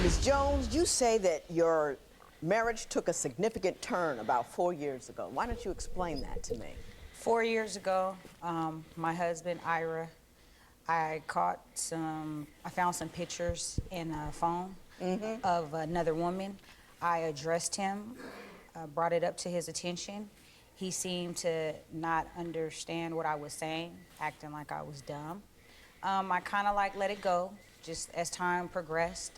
Ms. Jones, you say that your marriage took a significant turn about 4 years ago. Why don't you explain that to me? 4 years ago, my husband, Ira, I found some pictures in a phone of another woman. I addressed him, brought it up to his attention. He seemed to not understand what I was saying, acting like I was dumb. I kind of like let it go, just as time progressed.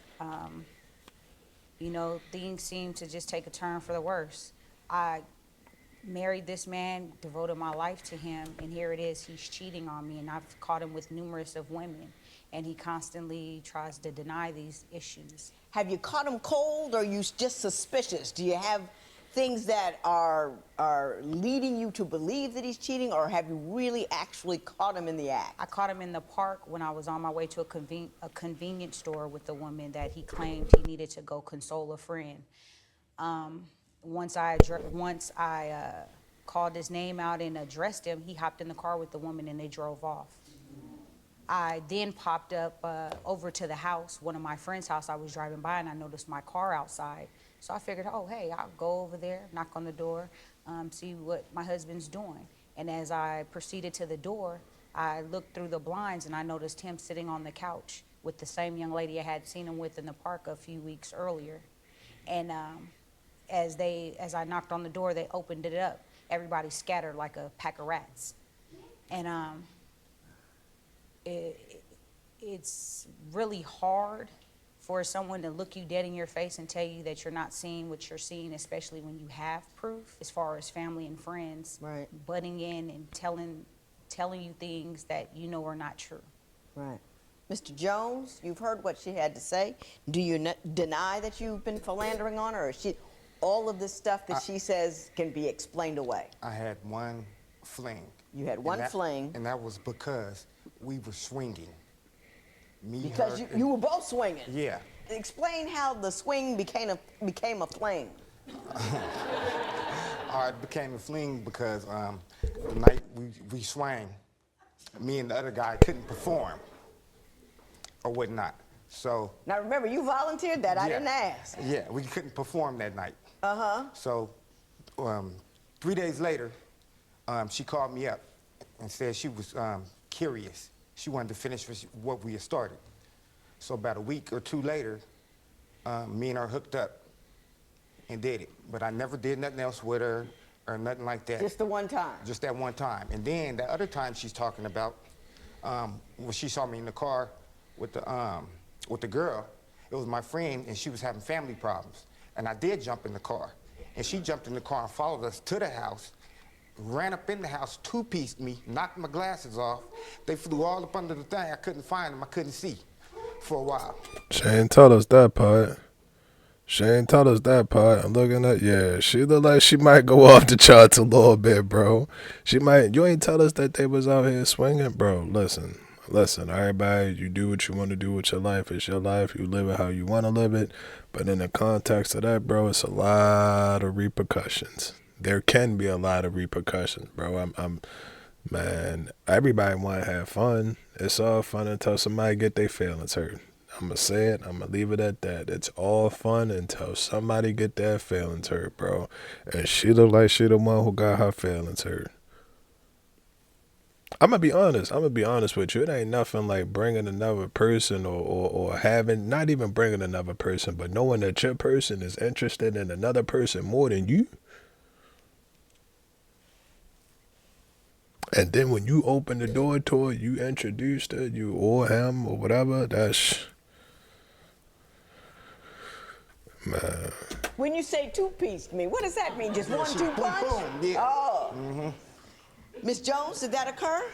You know, things seemed to just take a turn for the worse. I married this man, devoted my life to him, and here it is, he's cheating on me, and I've caught him with numerous of women, and he constantly tries to deny these issues. Have you caught him cold, or are you just suspicious? Do you have things that are leading you to believe that he's cheating, or have you really actually caught him in the act? I caught him in the park when I was on my way to a convenience store with a woman that he claimed he needed to go console a friend. Once I called his name out and addressed him, he hopped in the car with the woman and they drove off. I then popped up over to the house, one of my friend's house. I was driving by and I noticed my car outside. So I figured, oh, hey, I'll go over there, knock on the door, see what my husband's doing. And as I proceeded to the door, I looked through the blinds and I noticed him sitting on the couch with the same young lady I had seen him with in the park a few weeks earlier. And as I knocked on the door, they opened it up. Everybody scattered like a pack of rats. And it's really hard for someone to look you dead in your face and tell you that you're not seeing what you're seeing, especially when you have proof, as far as family and friends Right. butting in and telling you things that you know are not true. Right. Mr. Jones, you've heard what she had to say. Do you deny that you've been philandering on her, or is all of this stuff that she says can be explained away? I had one fling. You had one fling. And that was because we were swinging. Because you were both swinging. Yeah. Explain how the swing became a fling. It became a fling because the night we swang, me and the other guy couldn't perform or whatnot. So now remember, you volunteered that. Yeah. I didn't ask. Yeah, we couldn't perform that night. So 3 days later, she called me up and said she was curious. She wanted to finish what we had started. So about a week or two later, me and her hooked up and did it. But I never did nothing else with her or nothing like that. Just the one time? Just that one time. And then the other time she's talking about, when she saw me in the car with the girl, it was my friend and she was having family problems. And I did jump in the car. And she jumped in the car and followed us to the house, ran up in the house, two-pieced me, knocked my glasses off. They flew all up under the thing. I couldn't find them. I couldn't see for a while. She ain't told us that part. She ain't told us that part. I'm looking at, yeah, she look like she might go off the charts a little bit, bro. She might, you ain't tell us that they was out here swinging, bro. Listen, everybody, you do what you want to do with your life. It's your life. You live it how you want to live it. But in the context of that, bro, it's a lot of repercussions. There can be a lot of repercussions, bro. Man, everybody want to have fun. It's all fun until somebody get their feelings hurt. I'm going to say it. I'm going to leave it at that. It's all fun until somebody get their feelings hurt, bro. And she look like she the one who got her feelings hurt. I'm going to be honest. I'm going to be honest with you. It ain't nothing like bringing another person or having, not even bringing another person, but knowing that your person is interested in another person more than you. And then when you open the door to her, you introduced her, you or him or whatever, that's, man. when you say two-pieced me, what does that mean? Just 1-2 punch? Boom, yeah. Oh. Miss Jones, did that occur?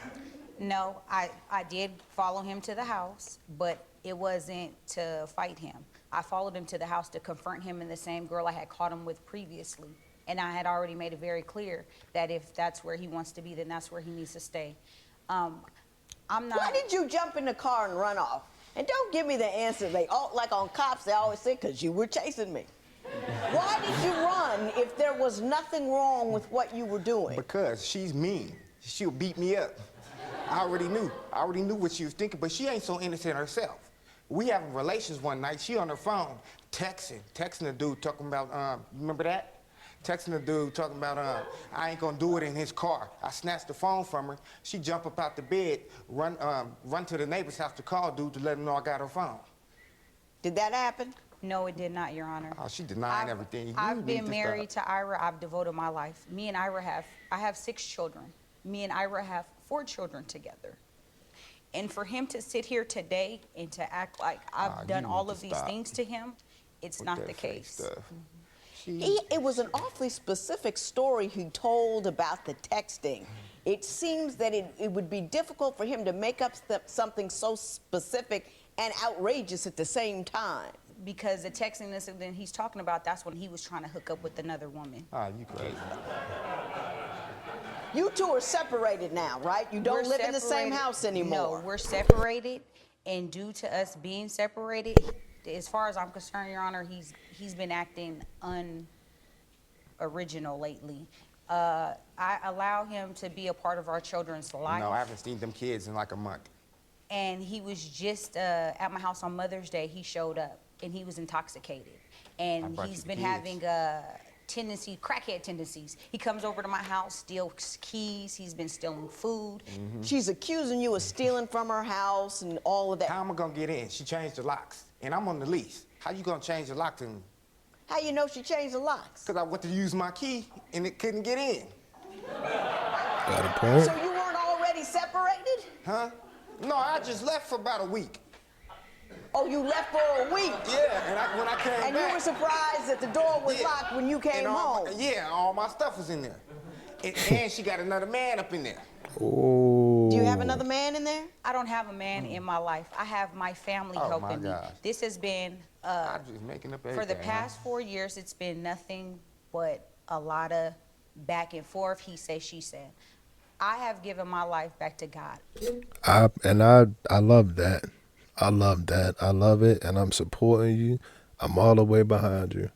No, I did follow him to the house, but it wasn't to fight him. I followed him to the house to confront him and the same girl I had caught him with previously. And I had already made it very clear that if that's where he wants to be, then that's where he needs to stay. I'm not. Why did you jump in the car and run off? And don't give me the answer. Like on cops, they always say, because you were chasing me. Why did you run if there was nothing wrong with what you were doing? Because she's mean. She'll beat me up. I already knew what she was thinking, but she ain't so innocent herself. We having relations one night. She on her phone, texting the dude talking about, remember that? Texting the dude talking about, I ain't gonna do it in his car. I snatched the phone from her. She jump up out the bed, run to the neighbor's house to call dude to let him know I got her phone. Did that happen? No, it did not, Your Honor. Oh, she denying everything. I've been married to Ira. I've devoted my life. Me and Ira I have 6 children. Me and Ira have 4 children together. And for him to sit here today and to act like I've done all of these things to him, it's not the case. It was an awfully specific story he told about the texting. It seems that it would be difficult for him to make up something so specific and outrageous at the same time. Because the texting that he's talking about, that's when he was trying to hook up with another woman. Ah, you crazy. You two are separated now, right? You don't live in the same house anymore. No, we're separated, and due to us being separated, as far as I'm concerned, Your Honor, he's been acting unoriginal lately. I allow him to be a part of our children's life. No, I haven't seen them kids in like a month. And he was just at my house on Mother's Day. He showed up, and he was intoxicated. And he's been having crackhead tendencies. He comes over to my house, steals keys. He's been stealing food. Mm-hmm. She's accusing you of stealing from her house and all of that. How am I gonna get in? She changed the locks, and I'm on the lease. How you gonna change the locks? And How you know she changed the locks? because I went to use my key, and it couldn't get in. Got a point? So you weren't already separated? Huh? No, I just left for about a week. Oh, you left for a week? Yeah, and when I came back... And you were surprised that the door was locked when you came home? All my stuff was in there. And she got another man up in there. Oh. Do you have another man in there? I don't have a man in my life. I have my family helping me. This has been, I'm just making up everything. for the past 4 years, it's been nothing but a lot of back and forth, he said, she said. I have given my life back to God. I love that. I love that. I love it, and I'm supporting you. I'm all the way behind you.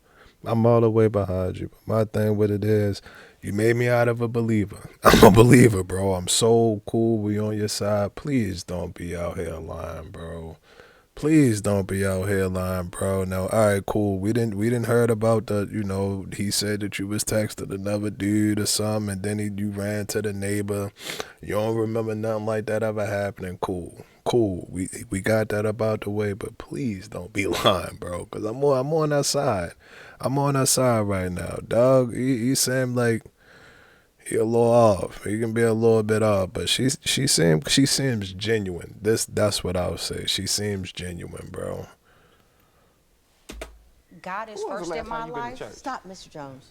I'm all the way behind you. But my thing with it is, you made me out of a believer. I'm a believer, bro. I'm so cool. We on your side. Please don't be out here lying, bro. Please don't be out here lying, bro. Now, all right, cool. We didn't heard about the, he said that you was texting another dude or something, and then you ran to the neighbor. You don't remember nothing like that ever happening. Cool. We got that up out the way, but please don't be lying, bro, because I'm on that side. I'm on that side right now, dog. He seemed like he a little off. He can be a little bit off, but she seems genuine. That's what I would say. She seems genuine, bro. God is first in my life. Stop, Mr. Jones.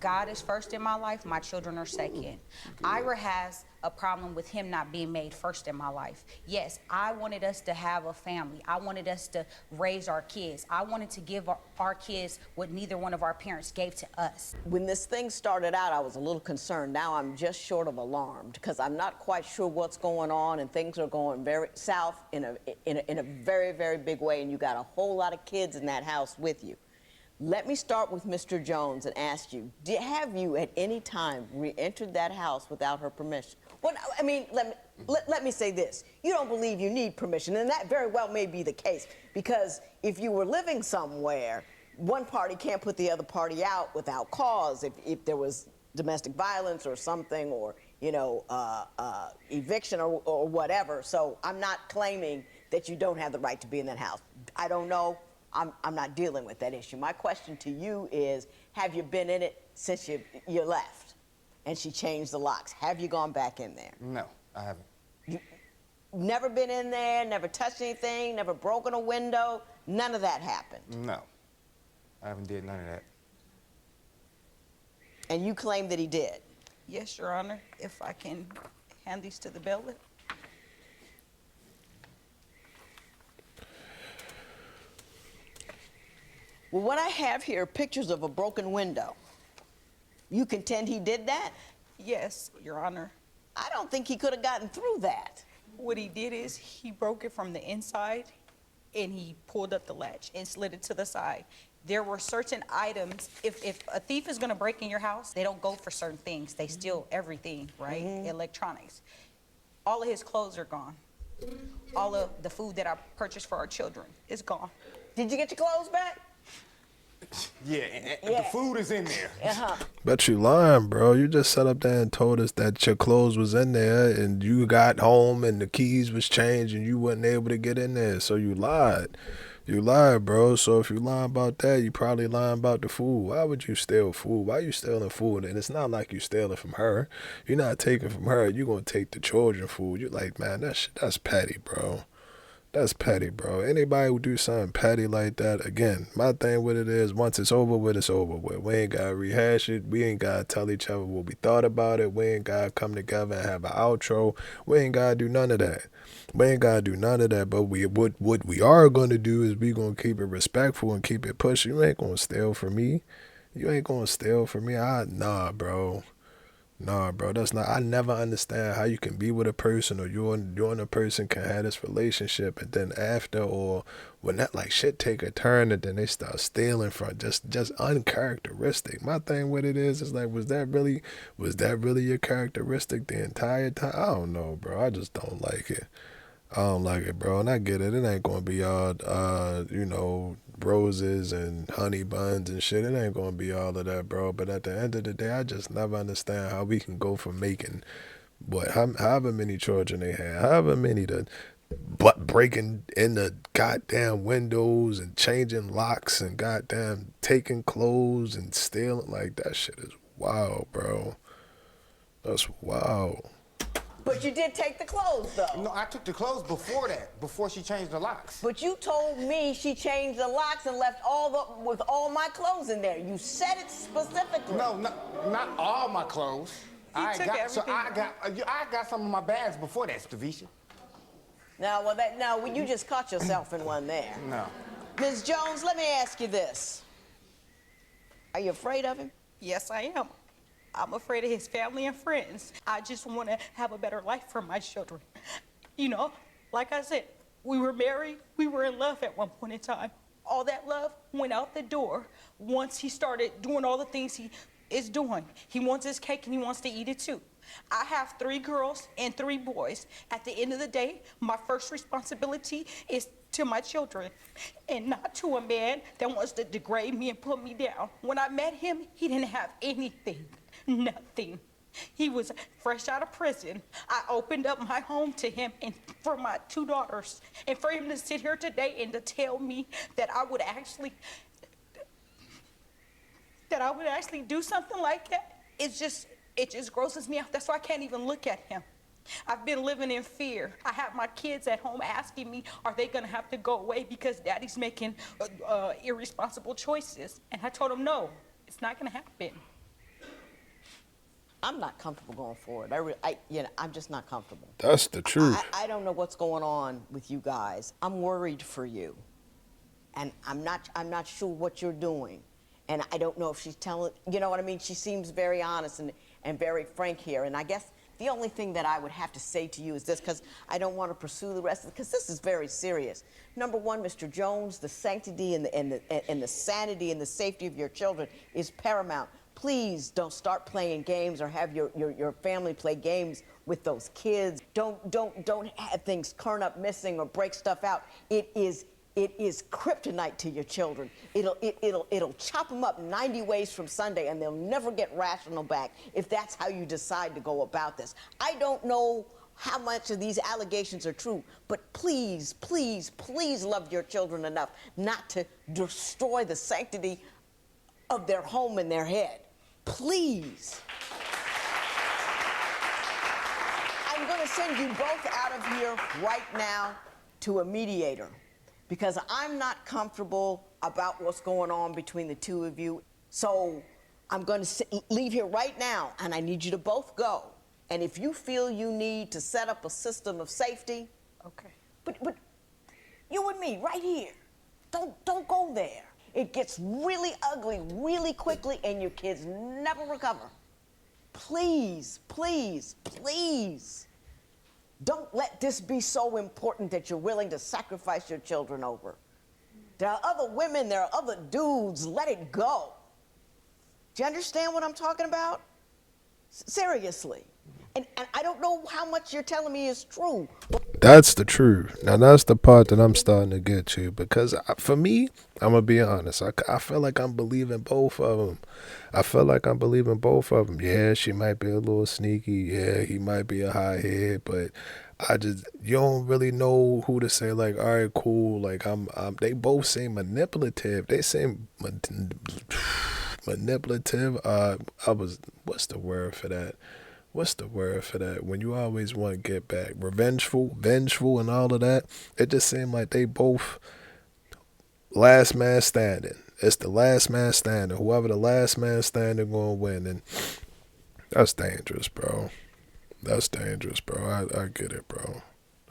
God is first in my life. My children are second. Ira has a problem with him not being made first in my life. Yes, I wanted us to have a family. I wanted us to raise our kids. I wanted to give our kids what neither one of our parents gave to us. When this thing started out, I was a little concerned. Now I'm just short of alarmed because I'm not quite sure what's going on, and things are going very south in a very, very big way, and you got a whole lot of kids in that house with you. Let me start with Mr. Jones and ask you, have you at any time re-entered that house without her permission? Well, I mean, let me say this. You don't believe you need permission, and that very well may be the case, because if you were living somewhere, one party can't put the other party out without cause if there was domestic violence or something, or, eviction or whatever. So I'm not claiming that you don't have the right to be in that house. I don't know. I'm not dealing with that issue. My question to you is, have you been in it since you left and she changed the locks? Have you gone back in there? No, I haven't. You never been in there, never touched anything, never broken a window? None of that happened? No, I haven't did none of that. And you claim that he did? Yes, Your Honor, if I can hand these to the bailiff. Well, what I have here are pictures of a broken window. You contend he did that? Yes, Your Honor. I don't think he could have gotten through that. What he did is he broke it from the inside, and he pulled up the latch and slid it to the side. There were certain items, if a thief is gonna break in your house, they don't go for certain things. They steal everything, right? Electronics. All of his clothes are gone. All of the food that I purchased for our children is gone. Did you get your clothes back? Yeah, and the food is in there. Uh-huh. Bet you lying, bro. You just sat up there and told us that your clothes was in there and you got home and the keys was changed and you wasn't able to get in there. So you lied. You lied, bro. So if you lying about that, you probably lying about the food. Why would you steal food? Why you stealing food? And it's not like you stealing from her. You're not taking from her. You're going to take the children food. You're like, man, that's petty, bro. That's petty, bro. Anybody who do something petty like that, again, my thing with it is once it's over with, it's over with. We ain't got to rehash it. We ain't got to tell each other what we thought about it. We ain't got to come together and have an outro. We ain't got to do none of that. We ain't got to do none of that. But what we are going to do is we going to keep it respectful and keep it pushing. You ain't going to steal from me. You ain't going to steal from me. Nah, bro. Nah, bro, that's not. I never understand how you can be with a person or you and a person can have this relationship and then after or when that like shit take a turn and then they start stealing from just uncharacteristic. My thing with it is like was that really your characteristic the entire time? I don't know, bro. I just don't like it. I don't like it, bro. And I get it. It ain't gonna be all roses and honey buns and shit. It ain't gonna be all of that, bro. But at the end of the day, I just never understand how we can go from making however many children they had, however many but breaking in the goddamn windows and changing locks and goddamn taking clothes and stealing. Like that shit is wild, bro. That's wild. But you did take the clothes, though. No, I took the clothes before that, before she changed the locks. But you told me she changed the locks and left with all my clothes in there. You said it specifically. No, not all my clothes. I got some of my bags before that, Stavisha. Now, you just caught yourself in one there. No. Ms. Jones, let me ask you this. Are you afraid of him? Yes, I am. I'm afraid of his family and friends. I just want to have a better life for my children. You know, like I said, we were married, we were in love at one point in time. All that love went out the door once he started doing all the things he is doing. He wants his cake and he wants to eat it too. I have 3 girls and 3 boys. At the end of the day, my first responsibility is to my children and not to a man that wants to degrade me and put me down. When I met him, he didn't have anything. Nothing. He was fresh out of prison. I opened up my home to him and for my 2 daughters. And for him to sit here today and to tell me that I would actually do something like that, it just grosses me out. That's why I can't even look at him. I've been living in fear. I have my kids at home asking me, are they gonna have to go away because daddy's making irresponsible choices? And I told them, no, it's not gonna happen. I'm not comfortable going forward. I'm just not comfortable. That's the truth. I don't know what's going on with you guys. I'm worried for you, and I'm not sure what you're doing, and I don't know if she's telling. You know what I mean? She seems very honest and very frank here, and I guess the only thing that I would have to say to you is this, because I don't want to pursue the rest of it, because this is very serious. Number one, Mr. Jones, the sanctity and the sanity and the safety of your children is paramount. Please don't start playing games or have your family play games with those kids. Don't have things turn up missing or break stuff out. It is kryptonite to your children. It'll chop them up 90 ways from Sunday and they'll never get rational back if that's how you decide to go about this. I don't know how much of these allegations are true, but please, please, please love your children enough not to destroy the sanctity of their home and their head. Please. I'm going to send you both out of here right now to a mediator because I'm not comfortable about what's going on between the 2 of you. So I'm going to leave here right now, and I need you to both go. And if you feel you need to set up a system of safety, okay. But you and me right here, don't go there. It gets really ugly really quickly and your kids never recover. Please, please, please, don't let this be so important that you're willing to sacrifice your children over. There are other women, there are other dudes, let it go. Do you understand what I'm talking about? Seriously. And I don't know how much you're telling me is true, but That's the truth. Now that's the part that I'm starting to get to because for me, I'm gonna be honest. I feel like I'm believing both of them. I feel like I'm believing both of them. Yeah, she might be a little sneaky. Yeah, he might be a high head, but you don't really know who to say. Like, all right, cool. Like they both seem manipulative. They seem manipulative. What's the word for that? What's the word for that? When you always want to get back, vengeful, and all of that. It just seemed like they both last man standing. It's the last man standing. Whoever the last man standing gonna win, and that's dangerous, bro. That's dangerous, bro. I get it, bro.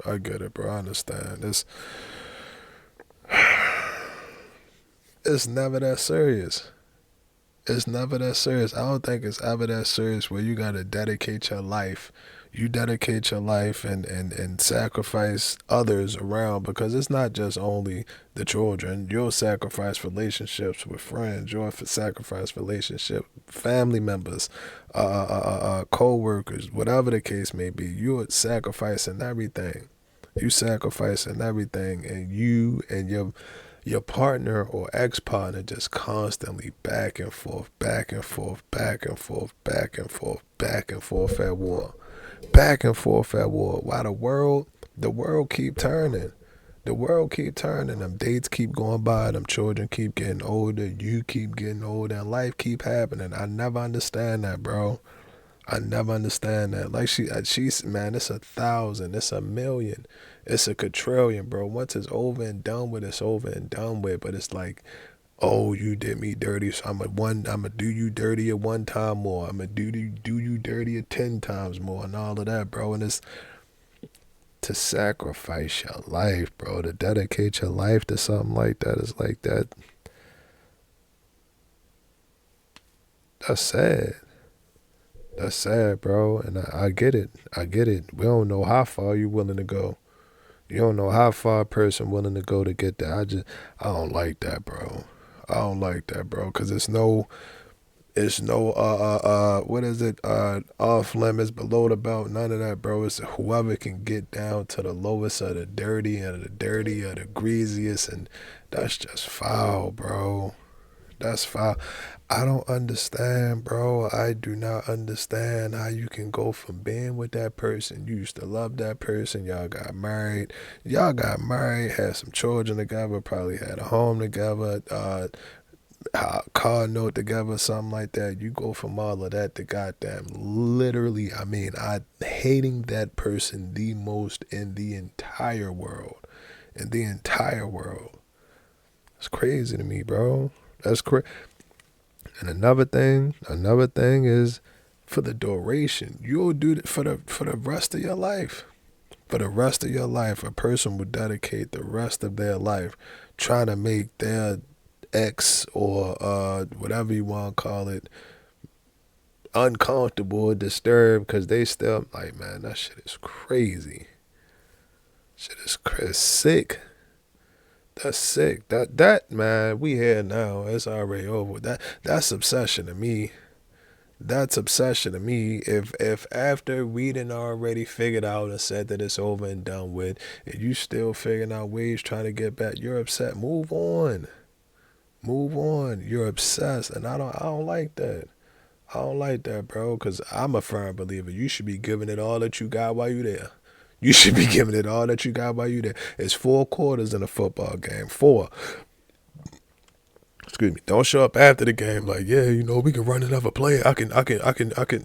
I get it, bro. I understand. It's never that serious. It's never that serious. I don't think it's ever that serious where you gotta dedicate your life. You dedicate your life and sacrifice others around because it's not just only the children. You'll sacrifice relationships with friends. You'll sacrifice relationship family members, co-workers, whatever the case may be. You're sacrificing everything. You sacrificing everything, and you and your partner or ex-partner just constantly back and forth, back and forth, back and forth, back and forth, back and forth at war. Back and forth at war. While the world keep turning. The world keep turning. Them dates keep going by. Them children keep getting older. You keep getting older. And life keep happening. I never understand that, bro. I never understand that. Like she's man, it's 1,000. It's 1,000,000. It's a quadrillion, bro. Once it's over and done with, it's over and done with. But it's like, oh, you did me dirty, so I'ma do you dirty at one time more. I'ma do you dirty at 10 times more, and all of that, bro. And it's to sacrifice your life, bro. To dedicate your life to something like that is like that. That's sad. That's sad, bro. And I get it. I get it. We don't know how far you willing to go. You don't know how far a person willing to go to get that. I don't like that, bro. I don't like that, bro, because it's no what is it, off limits, below the belt, none of that, bro. It's whoever can get down to the lowest of the dirty and the dirty or the greasiest, and that's just foul, bro. That's foul. I don't understand, bro. I do not understand how you can go from being with that person. You used to love that person. Y'all got married. Had some children together, probably had a home together, car note together, something like that. You go from all of that to goddamn literally, I hating that person the most in the entire world. In the entire world. It's crazy to me, bro. That's crazy. And another thing is for the duration. You'll do it for the rest of your life. For the rest of your life, a person will dedicate the rest of their life trying to make their ex or whatever you want to call it uncomfortable or disturbed because they still like, man, that shit is crazy. Shit is sick. That's sick. That man, we here now. It's already over. That's obsession to me. That's obsession to me. If after we done already figured out and said that it's over and done with, and you still figuring out ways trying to get back, you're upset. Move on. Move on. You're obsessed, and I don't like that. I don't like that, bro. Cause I'm a firm believer. You should be giving it all that you got while you there. You should be giving it all that you got while you there. It's 4 quarters in a football game. 4. Excuse me. Don't show up after the game like, yeah, we can run another play. I can.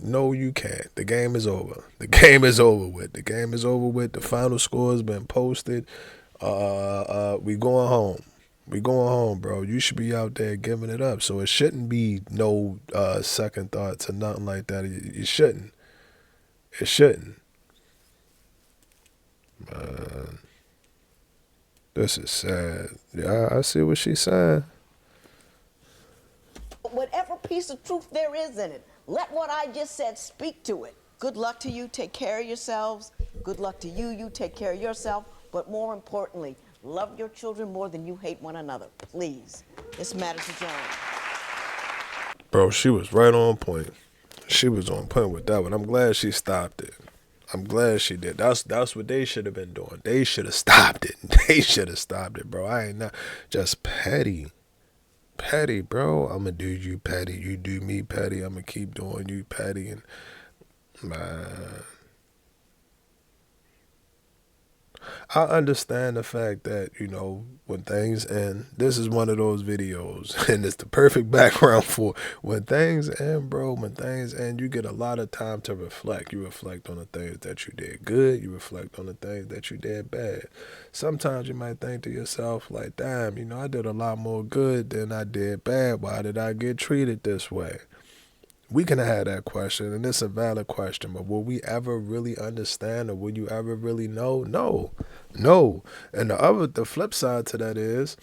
No, you can't. The game is over. The game is over with. The game is over with. The final score has been posted. We going home. We going home, bro. You should be out there giving it up. So it shouldn't be no second thoughts or nothing like that. It shouldn't. It shouldn't. Man, this is sad. Yeah, I see what she's saying. Whatever piece of truth there is in it, let what I just said speak to it. Good luck to you. Take care of yourselves. Good luck to you. You take care of yourself. But more importantly, love your children more than you hate one another. Please. This matters to John. Bro, she was right on point. She was on point with that one. I'm glad she stopped it. I'm glad she did. That's what they should have been doing. They should have stopped it. They should have stopped it, bro. I ain't not just petty. Petty, bro. I'ma do you petty. You do me petty. I'ma keep doing you petty. And man, I understand the fact that, you know, when things end, this is one of those videos, and it's the perfect background for when things end, bro. When things end, you get a lot of time to reflect. You reflect on the things that you did good. You reflect on the things that you did bad. Sometimes you might think to yourself, like, damn, you know, I did a lot more good than I did bad. Why did I get treated this way? We can have that question, and it's a valid question, but will we ever really understand, or will you ever really know? No. And the flip side to that is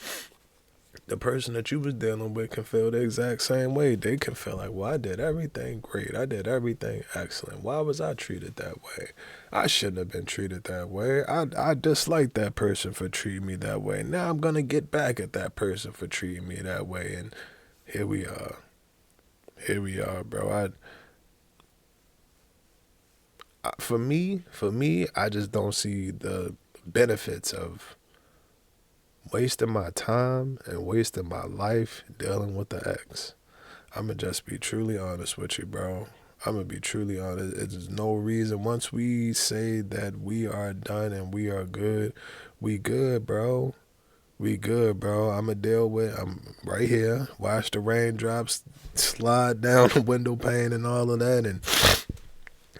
the person that you was dealing with can feel the exact same way. They can feel like, well, I did everything great. I did everything excellent. Why was I treated that way? I shouldn't have been treated that way. I dislike that person for treating me that way. Now I'm going to get back at that person for treating me that way, and here we are. Here we are, bro. For me, I just don't see the benefits of wasting my time and wasting my life dealing with the ex. I'ma just be truly honest with you, bro. I'ma be truly honest. There's no reason. Once we say that we are done and we are good, we good, bro. We good, bro. I'm right here. Watch the raindrops slide down the window pane and all of that. And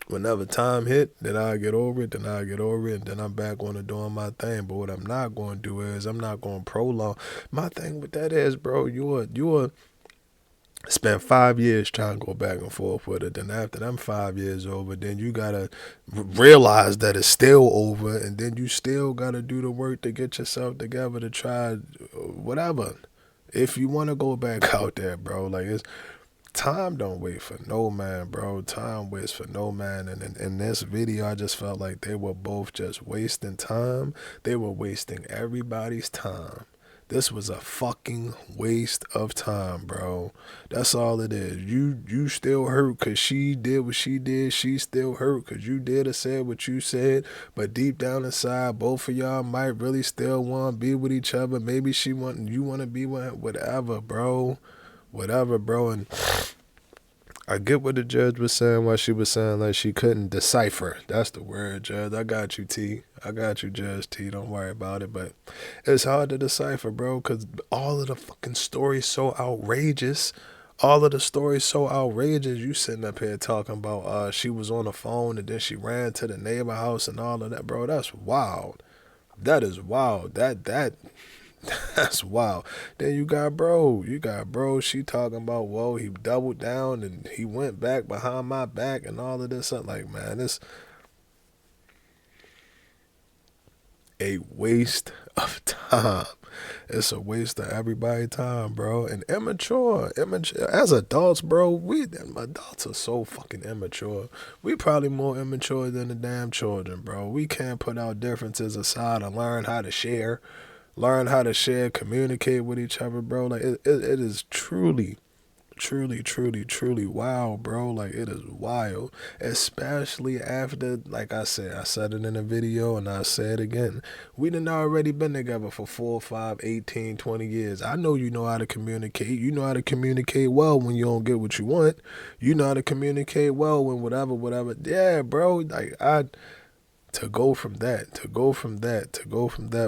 whenever time hit, then I get over it, and then I'm back on to doing my thing. But what I'm not going to do is I'm not going to prolong. My thing with that is, bro, you spend 5 years trying to go back and forth with it. Then after them 5 years over, then you got to realize that it's still over, and then you still got to do the work to get yourself together to try whatever. If you want to go back out there, bro, like time don't wait for no man, bro. Time waits for no man. And in this video, I just felt like they were both just wasting time. They were wasting everybody's time. This was a fucking waste of time, bro. That's all it is. You still hurt because she did what she did. She still hurt because you did or said what you said. But deep down inside, both of y'all might really still want to be with each other. Maybe you want to be with whatever, bro. Whatever, bro. And I get what the judge was saying, what she was saying, like she couldn't decipher. That's the word, Judge. I got you, T. I got you, Judge T. Don't worry about it. But it's hard to decipher, bro, because all of the fucking stories so outrageous. All of the stories so outrageous. You sitting up here talking about she was on the phone and then she ran to the neighbor house and all of that, bro. That's wild. That is wild. That's wild. Then you got bro. She talking about, whoa, he doubled down and he went back behind my back and all of this. I'm like, man, it's a waste of time. It's a waste of everybody's time, bro. And immature. As adults, bro, adults are so fucking immature. We probably more immature than the damn children, bro. We can't put our differences aside and learn how to share. Communicate with each other, bro. Like it is truly wild, bro. Like it is wild, especially after, like I said it in a video and I say it again. We done already been together for 4, 5, 18, 20 years. I know you know how to communicate. You know how to communicate well when you don't get what you want. You know how to communicate well when whatever. Yeah, bro. Like to go from that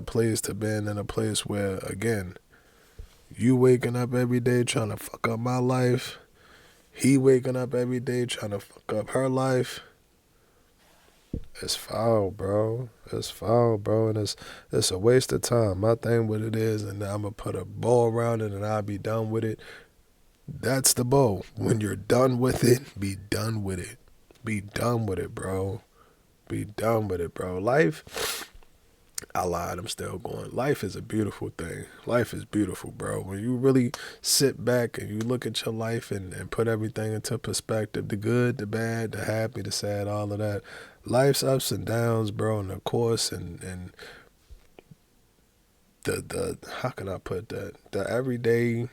place to being in a place where, again, you waking up every day trying to fuck up my life, he waking up every day trying to fuck up her life. It's foul, bro. And it's a waste of time. My thing with it is, and I'm gonna put a bow around it and I'll be done with it. That's the bow. When you're done with it, be done with it. Be done with it, bro. Be done with it, bro. Life, I lied, I'm still going. Life is a beautiful thing. Life is beautiful, bro. When you really sit back and you look at your life and put everything into perspective, the good, the bad, the happy, the sad, all of that. Life's ups and downs, bro, and of course, and the how can I put that? The everyday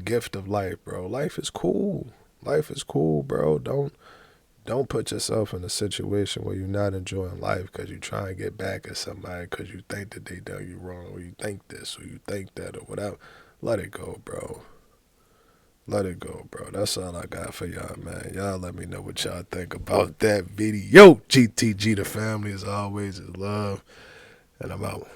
gift of life, bro. Life is cool. Life is cool, bro. don't put yourself in a situation where you're not enjoying life because you try and get back at somebody because you think that they done you wrong, or you think this, or you think that, or whatever. Let it go, bro. Let it go, bro. That's all I got for y'all, man. Y'all let me know what y'all think about that video. GTG, the family, as always, is love. And I'm out.